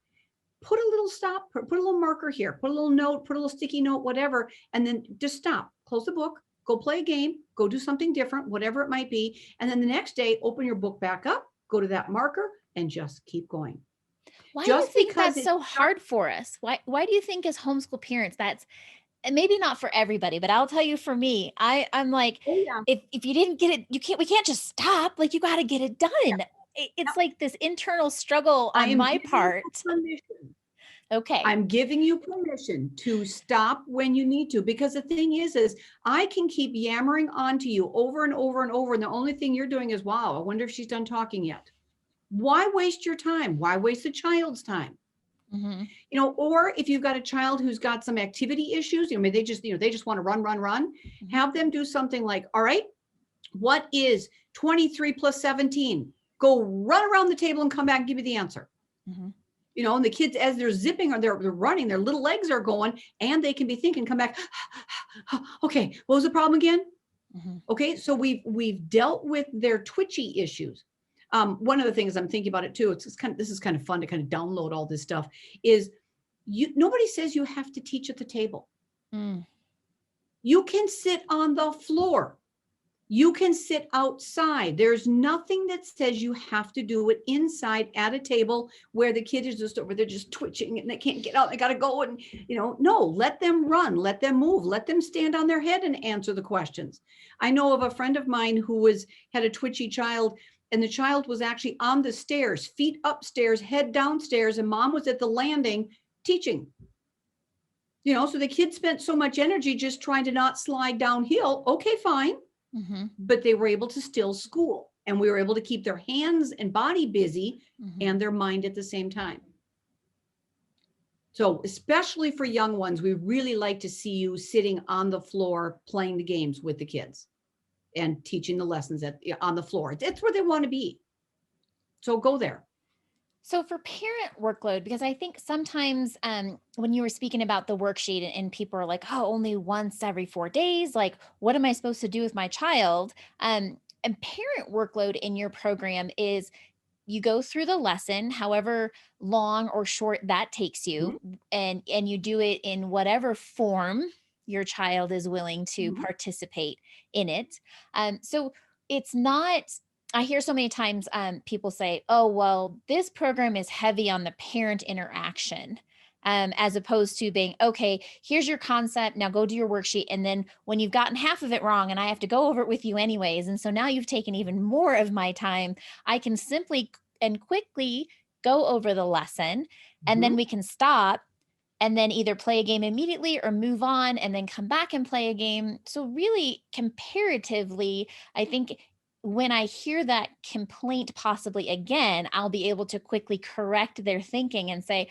[SPEAKER 2] Put a little stop, put a little marker here, put a little note, put a little sticky note, whatever, and then just stop, close the book, go play a game, go do something different, whatever it might be. And then the next day, open your book back up, go to that marker and just keep going.
[SPEAKER 1] Why do you think that's so hard for us? Why do you think as homeschool parents, that's, and maybe not for everybody, but I'll tell you for me, I'm like,
[SPEAKER 2] Oh, yeah.
[SPEAKER 1] if you didn't get it, we can't just stop. Like, you got to get it done.
[SPEAKER 2] Yeah.
[SPEAKER 1] It's like this internal struggle on my part. Okay.
[SPEAKER 2] I'm giving you permission to stop when you need to, because the thing is I can keep yammering onto you over and over and over. And the only thing you're doing is, wow, I wonder if she's done talking yet. Why waste your time? Why waste the child's time?
[SPEAKER 1] Mm-hmm.
[SPEAKER 2] Or if you've got a child who's got some activity issues, they just want to run,
[SPEAKER 1] Mm-hmm.
[SPEAKER 2] have them do something like, all right, what is 23 plus 17? Go run around the table and come back and give me the answer.
[SPEAKER 1] Mm-hmm.
[SPEAKER 2] And the kids, as they're zipping or they're running, their little legs are going, and they can be thinking, come back. Okay, what was the problem again?
[SPEAKER 1] Mm-hmm.
[SPEAKER 2] Okay, so we've dealt with their twitchy issues. One of the things I'm thinking about it too, this is kind of fun to kind of download all this stuff, is nobody says you have to teach at the table.
[SPEAKER 1] Mm.
[SPEAKER 2] You can sit on the floor. You can sit outside. There's nothing that says you have to do it inside at a table where the kid is just over there just twitching and they can't get out. They got to go and, no, let them run, let them move, let them stand on their head and answer the questions. I know of a friend of mine who had a twitchy child, and the child was actually on the stairs, feet upstairs, head downstairs, and mom was at the landing teaching. So the kid spent so much energy just trying to not slide downhill. Okay, fine.
[SPEAKER 1] Mm-hmm.
[SPEAKER 2] But they were able to still school, and we were able to keep their hands and body busy, mm-hmm. and their mind at the same time. So especially for young ones, we really like to see you sitting on the floor, playing the games with the kids and teaching the lessons on the floor. It's where they want to be. So go there.
[SPEAKER 1] So for parent workload, because I think sometimes when you were speaking about the worksheet and people are like, oh, only once every 4 days, like, what am I supposed to do with my child? And parent workload in your program is you go through the lesson, however long or short that takes you, mm-hmm. and you do it in whatever form your child is willing to mm-hmm. participate in it. So it's not, I hear so many times people say, oh, well, this program is heavy on the parent interaction, as opposed to being, okay, here's your concept. Now go do your worksheet. And then when you've gotten half of it wrong and I have to go over it with you anyways, and so now you've taken even more of my time, I can simply and quickly go over the lesson, and mm-hmm. then we can stop and then either play a game immediately or move on and then come back and play a game. So really, comparatively, I think when I hear that complaint possibly again, I'll be able to quickly correct their thinking and say,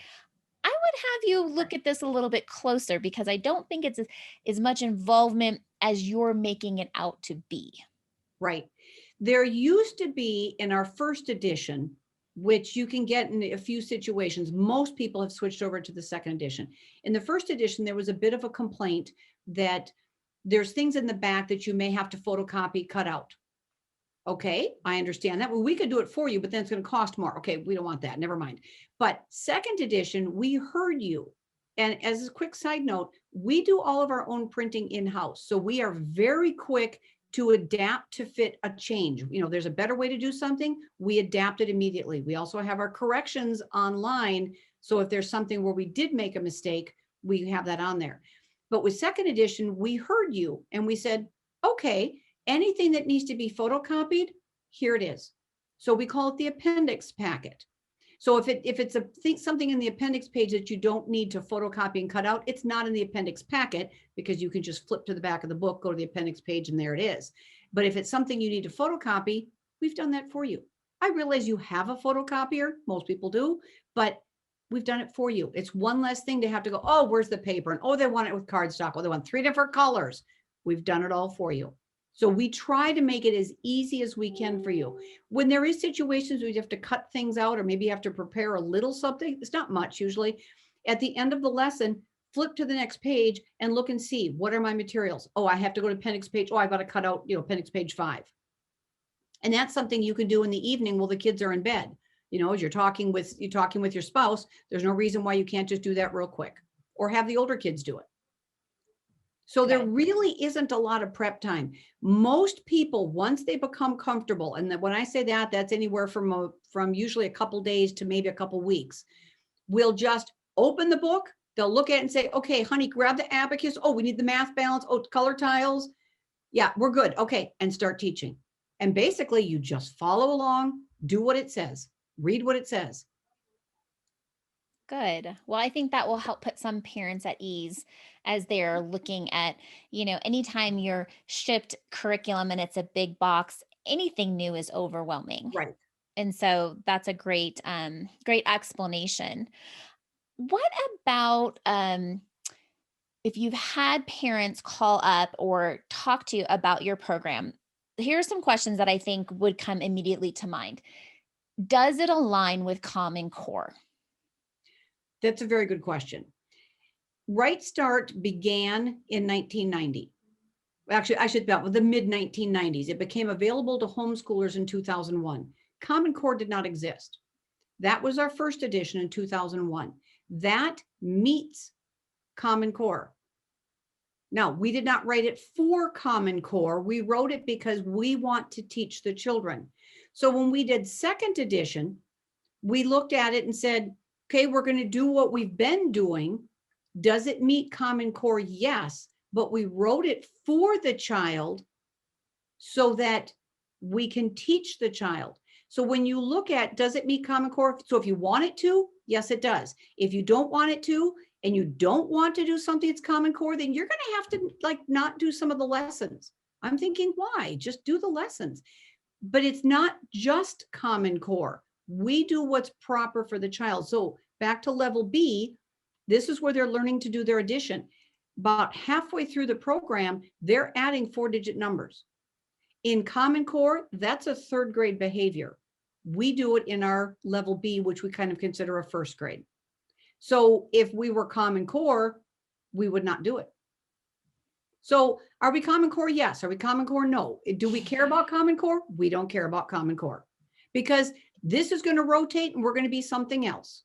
[SPEAKER 1] I would have you look at this a little bit closer, because I don't think it's as much involvement as you're making it out to be.
[SPEAKER 2] Right. There used to be in our first edition, which you can get in a few situations. Most people have switched over to the second edition. In the first edition, there was a bit of a complaint that there's things in the back that you may have to photocopy, cut out. Okay, I understand that. Well, we could do it for you, but then it's going to cost more. Okay, we don't want that. Never mind. But second edition, we heard you. And as a quick side note, we do all of our own printing in-house. So we are very quick to adapt to fit a change. There's a better way to do something, we adapt it immediately. We also have our corrections online. So if there's something where we did make a mistake, we have that on there. But with second edition, we heard you and we said, okay, anything that needs to be photocopied, here it is. So we call it the appendix packet. So if it's something in the appendix page that you don't need to photocopy and cut out, it's not in the appendix packet, because you can just flip to the back of the book, go to the appendix page, and there it is. But if it's something you need to photocopy, we've done that for you. I realize you have a photocopier, most people do, but we've done it for you. It's one less thing to have to go, oh, where's the paper? And oh, they want it with cardstock. Oh, they want 3 different colors. We've done it all for you. So we try to make it as easy as we can for you. When there is situations where you have to cut things out, or maybe you have to prepare a little something, it's not much usually. At the end of the lesson, flip to the next page and look and see, what are my materials? Oh, I have to go to appendix page. Oh, I've got to cut out, appendix page 5. And that's something you can do in the evening while the kids are in bed. As you're talking with your spouse, there's no reason why you can't just do that real quick, or have the older kids do it. So there
[SPEAKER 1] Okay.
[SPEAKER 2] really isn't a lot of prep time. Most people, once they become comfortable, and when I say that, that's anywhere from usually a couple days to maybe a couple weeks, will just open the book. They'll look at it and say, okay, honey, grab the abacus. Oh, we need the math balance. Oh, color tiles. Yeah, we're good. Okay. And start teaching. And basically you just follow along, do what it says, read what it says.
[SPEAKER 1] Good. Well, I think that will help put some parents at ease as they're looking at, anytime you're shipped curriculum and it's a big box, anything new is overwhelming.
[SPEAKER 2] Right.
[SPEAKER 1] And so that's a great explanation. What about if you've had parents call up or talk to you about your program? Here are some questions that I think would come immediately to mind. Does it align with Common Core?
[SPEAKER 2] That's a very good question. RightStart began in 1990. Actually, I should bet with the mid 1990s. It became available to homeschoolers in 2001. Common Core did not exist. That was our first edition in 2001. That meets Common Core. Now, we did not write it for Common Core. We wrote it because we want to teach the children. So when we did second edition, we looked at it and said, okay, we're going to do what we've been doing. Does it meet Common Core? Yes, but we wrote it for the child so that we can teach the child. So when you look at, does it meet Common Core? So if you want it to, yes, it does. If you don't want it to, and you don't want to do something that's Common Core, then you're going to have to not do some of the lessons. I'm thinking, why? Just do the lessons. But it's not just Common Core. We do what's proper for the child. So back to level B, this is where they're learning to do their addition. About halfway through the program, they're adding 4-digit numbers. In Common Core, that's a third grade behavior. We do it in our level B, which we kind of consider a first grade. So if we were Common Core, we would not do it. So are we Common Core? Yes. Are we Common Core? No. Do we care about Common Core? We don't care about Common Core because this is going to rotate and we're going to be something else.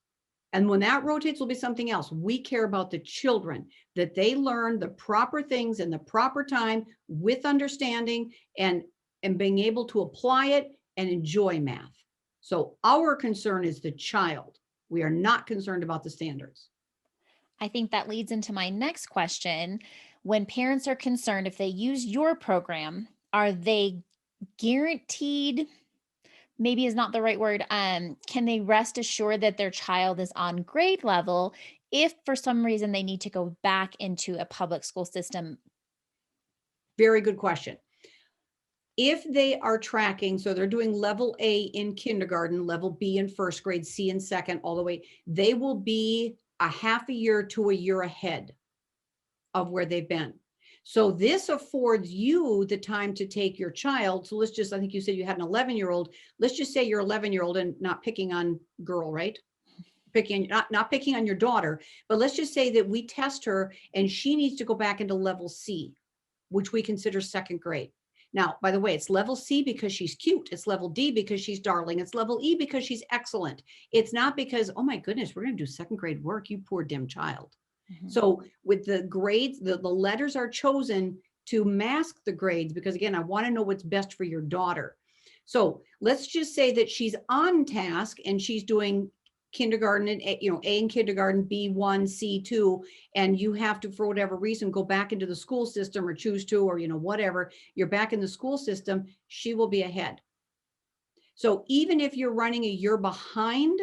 [SPEAKER 2] And when that rotates, will be something else. We care about the children, that they learn the proper things in the proper time with understanding and being able to apply it and enjoy math. So our concern is the child. We are not concerned about the standards.
[SPEAKER 1] I think that leads into my next question. When parents are concerned, if they use your program, are they guaranteed? Maybe is not the right word. Can they rest assured that their child is on grade level if for some reason they need to go back into a public school system?
[SPEAKER 2] Very good question. If they are tracking, so they're doing level A in kindergarten, level B in first grade, C in second, all the way, they will be a half a year to a year ahead of where they've been. So this affords you the time to take your child. So let's just, I think you said you had an 11-year-old. Let's just say you're 11-year-old and not picking on girl, right? Not picking on your daughter, but let's just say that we test her and she needs to go back into level C, which we consider second grade. Now, by the way, it's level C because she's cute. It's level D because she's darling. It's level E because she's excellent. It's not because, oh my goodness, we're going to do second grade work, you poor dim child. Mm-hmm. So with the grades, the letters are chosen to mask the grades because, again, I want to know what's best for your daughter. So let's just say that she's on task and she's doing kindergarten and A in kindergarten, B1, C2, and you have to, for whatever reason, go back into the school system or choose to, or whatever, you're back in the school system, she will be ahead. So even if you're running a year behind,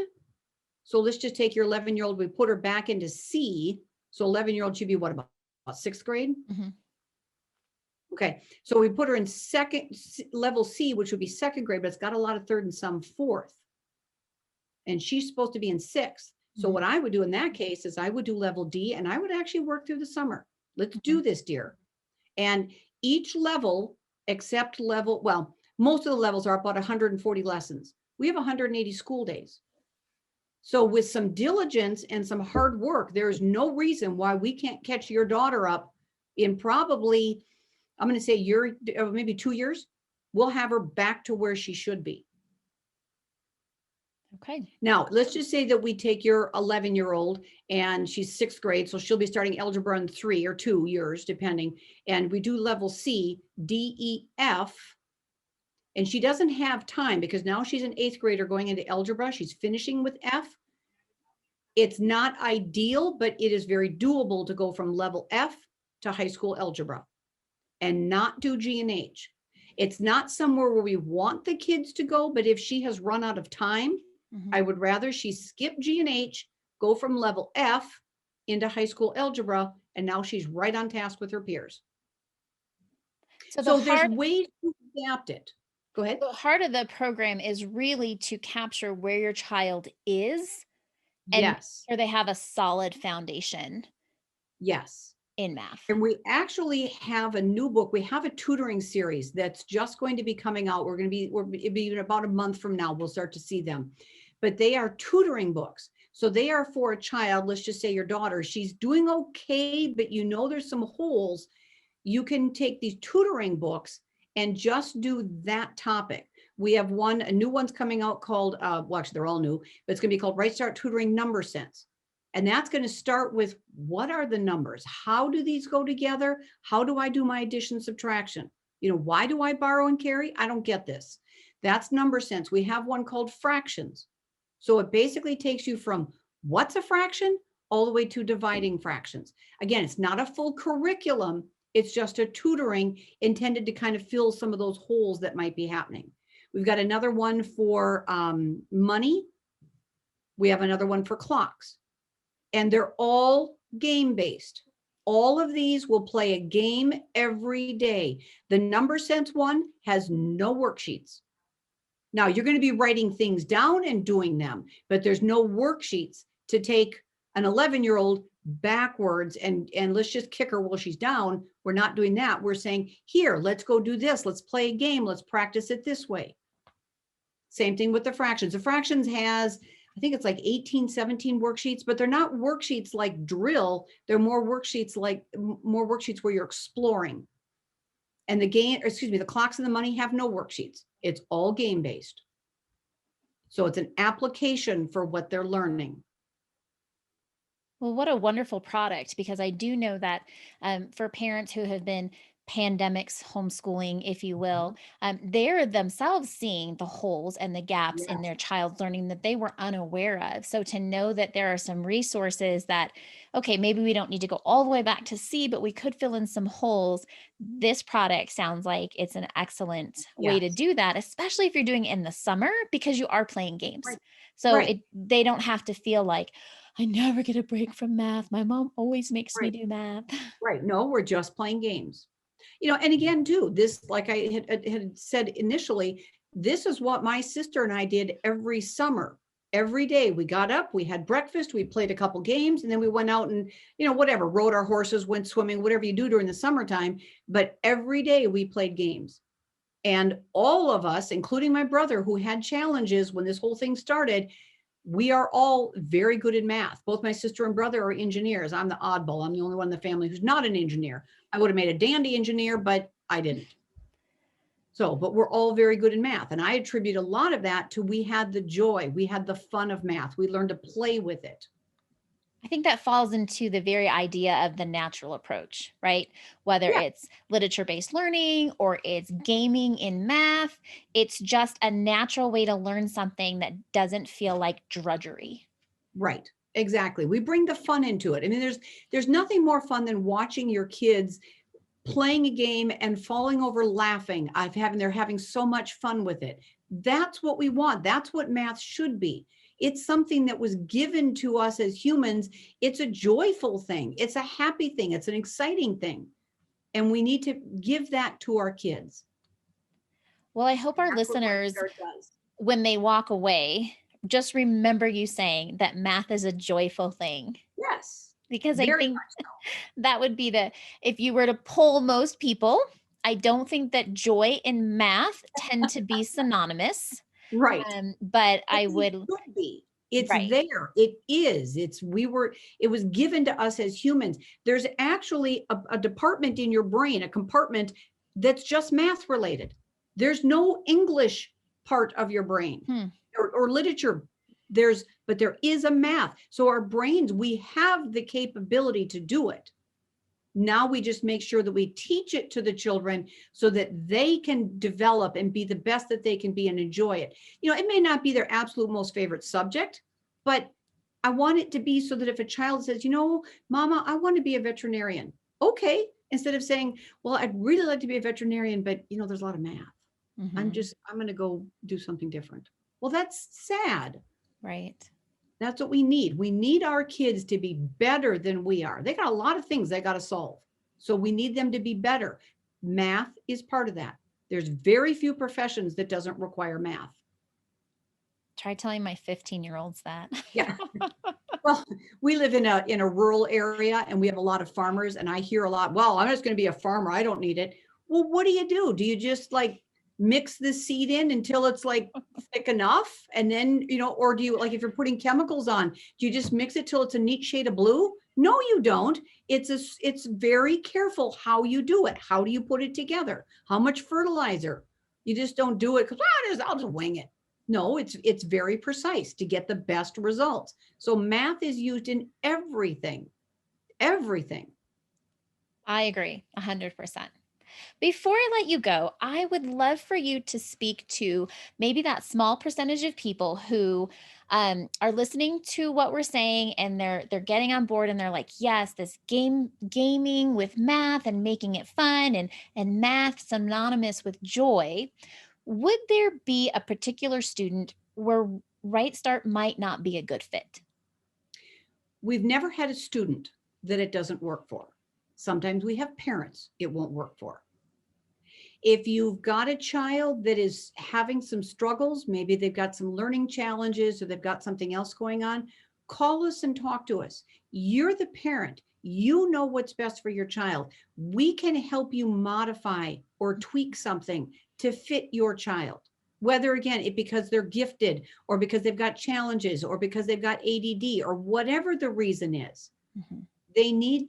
[SPEAKER 2] so let's just take your 11-year-old, we put her back into C, so 11-year-old should be what, about sixth grade? Mm-hmm. Okay, so we put her in level C, which would be second grade, but it's got a lot of third and some fourth. And she's supposed to be in sixth. So what I would do in that case is I would do level D and I would actually work through the summer. Let's do this, dear. And each level, except level, well, most of the levels are about 140 lessons. We have 180 school days. So with some diligence and some hard work, there is no reason why we can't catch your daughter up in probably, I'm going to say maybe 2 years. We'll have her back to where she should be.
[SPEAKER 1] Okay.
[SPEAKER 2] Now, let's just say that we take your 11-year-old and she's 6th grade, so she'll be starting algebra in 3 or 2 years, depending. And we do level C, D, E, F. And she doesn't have time because now she's an 8th grader going into algebra. She's finishing with F. It's not ideal, but it is very doable to go from level F to high school algebra and not do G and H. It's not somewhere where we want the kids to go, but if she has run out of time, I would rather she skip G and H, go from level F into high school algebra, and now she's right on task with her peers. So there's ways to adapt it. Go ahead.
[SPEAKER 1] The heart of the program is really to capture where your child is and
[SPEAKER 2] Yes.
[SPEAKER 1] where they have a solid foundation.
[SPEAKER 2] Yes.
[SPEAKER 1] In math.
[SPEAKER 2] And we actually have a new book. We have a tutoring series that's just going to be coming out. It'll be in about a month from now. We'll start to see them. But they are tutoring books. So they are for a child, let's just say your daughter, she's doing okay, but you know there's some holes. You can take these tutoring books and just do that topic. We have a new one's coming out called, well, actually they're all new, but it's going to be called RightStart Tutoring Number Sense. And that's going to start with, what are the numbers? How do these go together? How do I do my addition, subtraction? Why do I borrow and carry? I don't get this. That's number sense. We have one called fractions. So it basically takes you from what's a fraction all the way to dividing fractions. Again, it's not a full curriculum. It's just a tutoring intended to kind of fill some of those holes that might be happening. We've got another one for money. We have another one for clocks. And they're all game-based. All of these will play a game every day. The number sense one has no worksheets. Now, you're going to be writing things down and doing them, but there's no worksheets to take an 11-year-old backwards and let's just kick her while she's down. We're not doing that. We're saying, here, let's go do this. Let's play a game. Let's practice it this way. Same thing with the fractions. The fractions has, I think it's like 18, 17 worksheets, but they're not worksheets like drill. They're more worksheets where you're exploring. And the clocks and the money have no worksheets. It's all game-based. So it's an application for what they're learning.
[SPEAKER 1] Well, what a wonderful product, because I do know that for parents who have been pandemics homeschooling, if you will, they're themselves seeing the holes and the gaps in their child's learning that they were unaware of. So to know that there are some resources that, okay, maybe we don't need to go all the way back to C, but we could fill in some holes. This product sounds like it's an excellent way to do that, especially if you're doing it in the summer, because you are playing games.
[SPEAKER 2] Right.
[SPEAKER 1] So they don't have to feel like, I never get a break from math. My mom always makes me do math.
[SPEAKER 2] Right. No, we're just playing games. And again, too, this, like I had said initially, this is what my sister and I did every summer. Every day we got up, we had breakfast, we played a couple games, and then we went out and, whatever, rode our horses, went swimming, whatever you do during the summertime. But every day we played games. And all of us, including my brother, who had challenges when this whole thing started, we are all very good in math. Both my sister and brother are engineers. I'm the oddball. I'm the only one in the family who's not an engineer. I would have made a dandy engineer, but I didn't. So, but we're all very good in math. And I attribute a lot of that to we had the joy, we had the fun of math. We learned to play with it.
[SPEAKER 1] I think that falls into the very idea of the natural approach, right? Whether it's literature-based learning or it's gaming in math, it's just a natural way to learn something that doesn't feel like drudgery.
[SPEAKER 2] Right. Exactly. We bring the fun into it. I mean, there's nothing more fun than watching your kids playing a game and falling over laughing. They're having so much fun with it. That's what we want. That's what math should be. It's something that was given to us as humans. It's a joyful thing. It's a happy thing. It's an exciting thing. And we need to give that to our kids.
[SPEAKER 1] Well, I hope our listeners, when they walk away, just remember you saying that math is a joyful thing.
[SPEAKER 2] Yes.
[SPEAKER 1] Because I think that would be if you were to poll most people, I don't think that joy and math tend to be synonymous.
[SPEAKER 2] Right.
[SPEAKER 1] But I would.
[SPEAKER 2] It should be. It's there. It is. It was given to us as humans. There's actually a department in your brain, a compartment that's just math related. There's no English part of your brain or literature But there is a math. So our brains, we have the capability to do it. Now we just make sure that we teach it to the children so that they can develop and be the best that they can be and enjoy it. It may not be their absolute most favorite subject, but I want it to be so that if a child says, Mama, I want to be a veterinarian. Okay. Instead of saying, well, I'd really like to be a veterinarian, but there's a lot of math.
[SPEAKER 1] Mm-hmm.
[SPEAKER 2] I'm going to go do something different. Well, that's sad.
[SPEAKER 1] Right.
[SPEAKER 2] That's what we need. We need our kids to be better than we are. They got a lot of things they got to solve. So we need them to be better. Math is part of that. There's very few professions that doesn't require math.
[SPEAKER 1] Try telling my 15-year-olds that.
[SPEAKER 2] Yeah. Well, we live in a rural area and we have a lot of farmers, and I hear a lot, well, I'm just going to be a farmer. I don't need it. Well, what do? Do you just mix the seed in until it's thick enough? And then, or do you, if you're putting chemicals on, do you just mix it till it's a neat shade of blue? No, you don't. It's very careful how you do it. How do you put it together? How much fertilizer? You just don't do it because I'll just wing it. No, it's very precise to get the best results. So math is used in everything. Everything.
[SPEAKER 1] I agree 100%. Before I let you go, I would love for you to speak to maybe that small percentage of people who are listening to what we're saying and they're getting on board and they're like, yes, this gaming with math and making it fun and math synonymous with joy. Would there be a particular student where RightStart might not be a good fit?
[SPEAKER 2] We've never had a student that it doesn't work for. Sometimes we have parents it won't work for. If you've got a child that is having some struggles, maybe they've got some learning challenges or they've got something else going on, call us and talk to us. You're the parent. You know what's best for your child. We can help you modify or tweak something to fit your child. Whether, again, because they're gifted or because they've got challenges or because they've got ADD or whatever the reason is. Mm-hmm. They need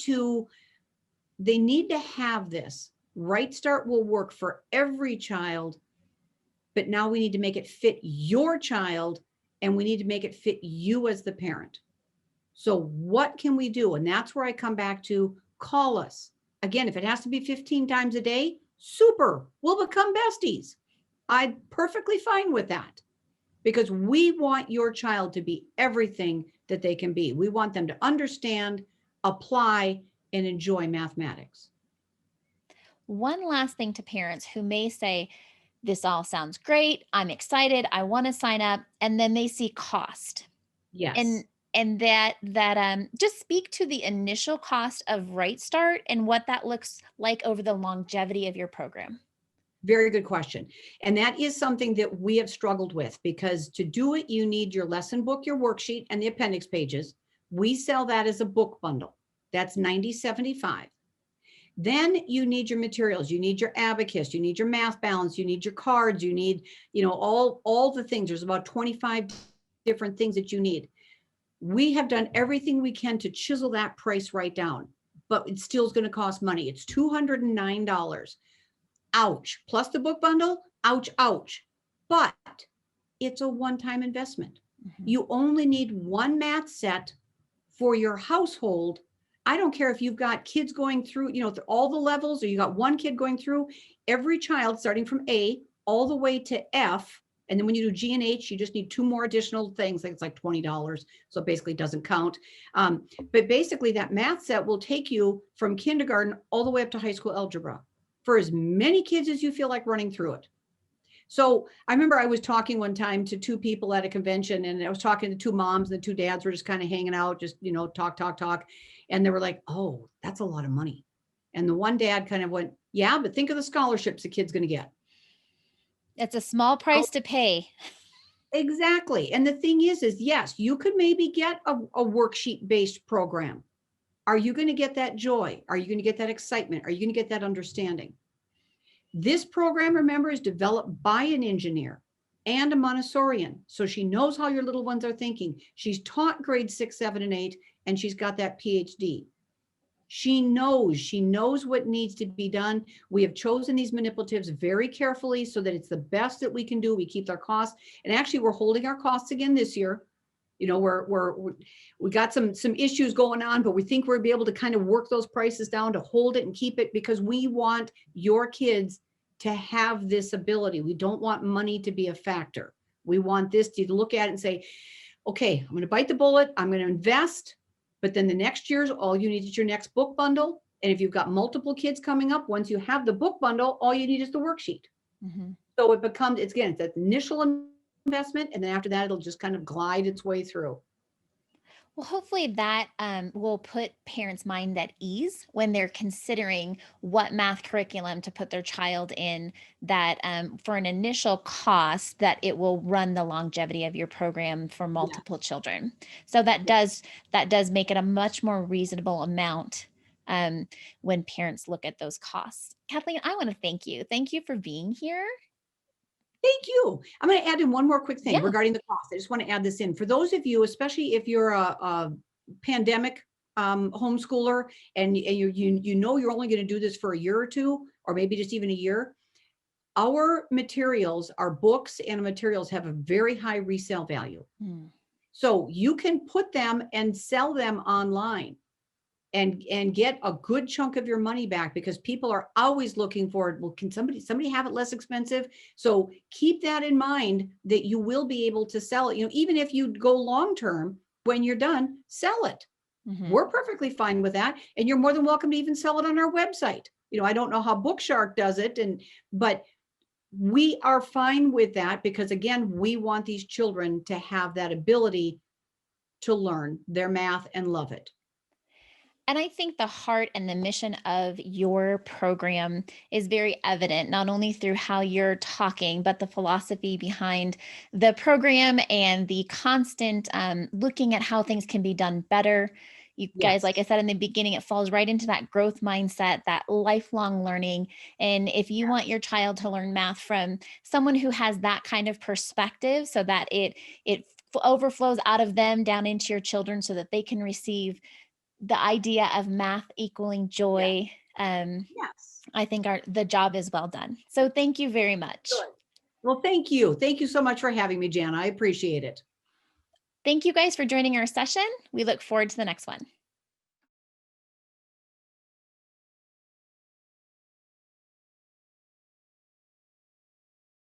[SPEAKER 2] to have this. RightStart will work for every child, but now we need to make it fit your child and we need to make it fit you as the parent. So what can we do? And that's where I come back to call us. Again, if it has to be 15 times a day, super, we'll become besties. I'm perfectly fine with that because we want your child to be everything that they can be. We want them to understand, apply, and enjoy mathematics.
[SPEAKER 1] One last thing to parents who may say, this all sounds great. I'm excited. I want to sign up. And then they see cost.
[SPEAKER 2] Yes.
[SPEAKER 1] And that just speak to the initial cost of RightStart and what that looks like over the longevity of your program.
[SPEAKER 2] Very good question. And that is something that we have struggled with because to do it, you need your lesson book, your worksheet, and the appendix pages. We sell that as a book bundle. That's $90.75. Then you need your materials. You need your abacus. You need your math balance. You need your cards. You need, all the things. There's about 25 different things that you need. We have done everything we can to chisel that price right down, but it still is going to cost money. It's $209. Ouch. Plus the book bundle. Ouch, ouch. But it's a one-time investment. Mm-hmm. You only need one math set for your household. I don't care if you've got kids going through, all the levels, or you got one kid going through. Every child starting from A all the way to F. And then when you do G and H, you just need two more additional things. Like it's like $20. So it basically doesn't count. But basically that math set will take you from kindergarten all the way up to high school algebra for as many kids as you feel like running through it. So I remember I was talking one time to two people at a convention, and I was talking to two moms, and the two dads were just kind of hanging out, just, talk. And they were like, oh, that's a lot of money. And the one dad kind of went, yeah, but think of the scholarships the kid's going to get.
[SPEAKER 1] It's a small price to pay.
[SPEAKER 2] Exactly. And the thing is yes, you could maybe get a worksheet based program. Are you going to get that joy? Are you going to get that excitement? Are you going to get that understanding? This program, remember, is developed by an engineer and a Montessorian. So she knows how your little ones are thinking. She's taught grades 6, 7, and 8, and she's got that PhD. She knows what needs to be done. We have chosen these manipulatives very carefully so that it's the best that we can do. We keep our costs. And actually, we're holding our costs again this year. You know, we got some issues going on, but we think we'll be able to kind of work those prices down to hold it and keep it, because we want your kids to have this ability. We don't want money to be a factor. We want this to look at it and say, okay, I'm going to bite the bullet. I'm going to invest, but then the next year's all you need is your next book bundle. And if you've got multiple kids coming up, once you have the book bundle, all you need is the worksheet. So it becomes, it's that initial investment, and then after that, it'll just kind of glide its way through.
[SPEAKER 1] Well, hopefully that will put parents' mind at ease when they're considering what math curriculum to put their child in, that for an initial cost, that it will run the longevity of your program for multiple children. So that does make it a much more reasonable amount when parents look at those costs. Kathleen, I want to thank you. Thank you for being here.
[SPEAKER 2] Thank you. I'm going to add in one more quick thing regarding the cost. I just want to add this in. For those of you, especially if you're a pandemic homeschooler and you know you're only going to do this for a year or two, or maybe just even a year, our materials, our books and materials have a very high resale value. So you can put them and sell them online and get a good chunk of your money back, because people are always looking for, well, can somebody have it less expensive? So keep that in mind, that you will be able to sell it. You know, even if you go long-term, when you're done, sell it. We're perfectly fine with that. And you're more than welcome to even sell it on our website. You know, I don't know how Bookshark does it, but we are fine with that, because again, we want these children to have that ability to learn their math and love it.
[SPEAKER 1] And I think the heart and the mission of your program is very evident, not only through how you're talking, but the philosophy behind the program and the constant looking at how things can be done better. You guys, like I said in the beginning, it falls right into that growth mindset, that lifelong learning. And if you want your child to learn math from someone who has that kind of perspective, so that it overflows out of them down into your children, so that they can receive the idea of math equaling joy, I think the job is well done. So thank you very much.
[SPEAKER 2] Good. Well, thank you. Thank you so much for having me, Jana. I appreciate it.
[SPEAKER 1] Thank you guys for joining our session. We look forward to the next one.